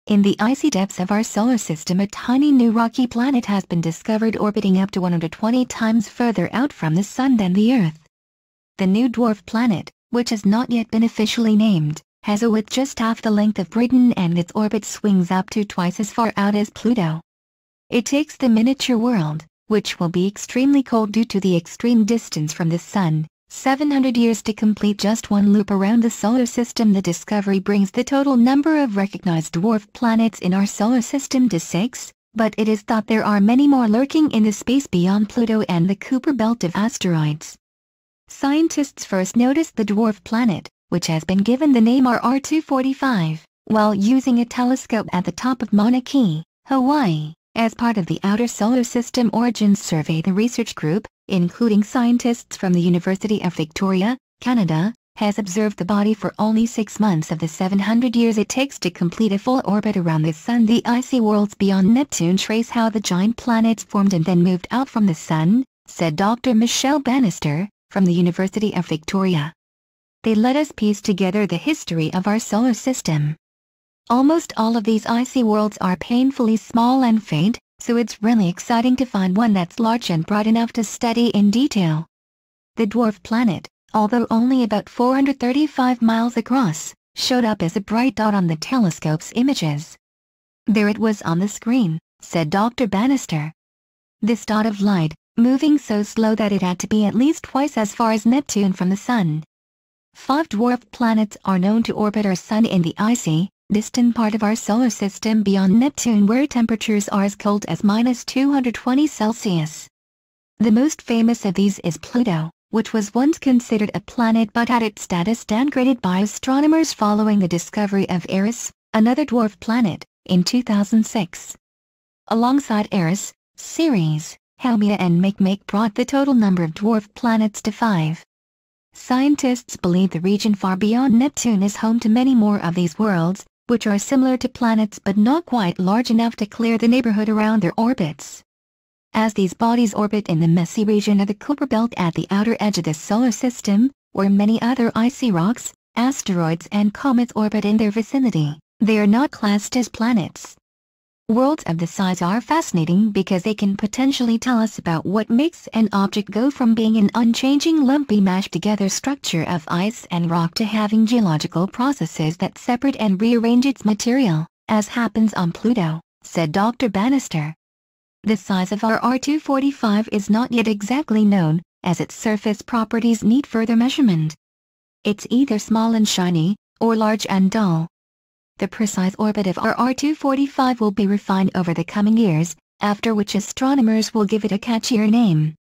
In the icy depths of our solar system, a tiny new rocky planet has been discovered orbiting up to 120 times further out from the Sun than the Earth. The new dwarf planet, which has not yet been officially named, has a width just half the length of Britain and its orbit swings up to twice as far out as Pluto. It takes the miniature world, which will be extremely cold due to the extreme distance from the Sun, 700 years to complete just one loop around the solar system. The discovery brings the total number of recognized dwarf planets in our solar system to 6, but it is thought there are many more lurking in the space beyond Pluto and the Kuiper belt of asteroids. Scientists first noticed the dwarf planet, which has been given the name RR245, while using a telescope at the top of Mauna Kea, Hawaii, as part of the Outer Solar System Origins Survey. The research group, including scientists from the University of Victoria, Canada, has observed the body for only 6 months of the 700 years it takes to complete a full orbit around the Sun. The icy worlds beyond Neptune trace how the giant planets formed and then moved out from the Sun, said Dr. Michelle Bannister, from the University of Victoria. They let us piece together the history of our solar system. Almost all of these icy worlds are painfully small and faint, so it's really exciting to find one that's large and bright enough to study in detail. The dwarf planet, although only about 435 miles across, showed up as a bright dot on the telescope's images. There it was on the screen, said Dr. Bannister. This dot of light, moving so slow that it had to be at least twice as far as Neptune from the Sun. 5 dwarf planets are known to orbit our Sun in the icy, distant part of our solar system beyond Neptune, where temperatures are as cold as -220 Celsius. The most famous of these is Pluto, which was once considered a planet but had its status downgraded by astronomers following the discovery of Eris, another dwarf planet, in 2006. Alongside Eris, Ceres, Haumea and Makemake brought the total number of dwarf planets to 5. Scientists believe the region far beyond Neptune is home to many more of these worlds, which are similar to planets but not quite large enough to clear the neighborhood around their orbits. As these bodies orbit in the messy region of the Kuiper belt at the outer edge of the solar system, where many other icy rocks, asteroids and comets orbit in their vicinity, they are not classed as planets. Worlds of this size are fascinating because they can potentially tell us about what makes an object go from being an unchanging lumpy mashed-together structure of ice and rock to having geological processes that separate and rearrange its material, as happens on Pluto, said Dr. Bannister. The size of RR245 is not yet exactly known, as its surface properties need further measurement. It's either small and shiny, or large and dull. The precise orbit of RR245 will be refined over the coming years, after which astronomers will give it a catchier name.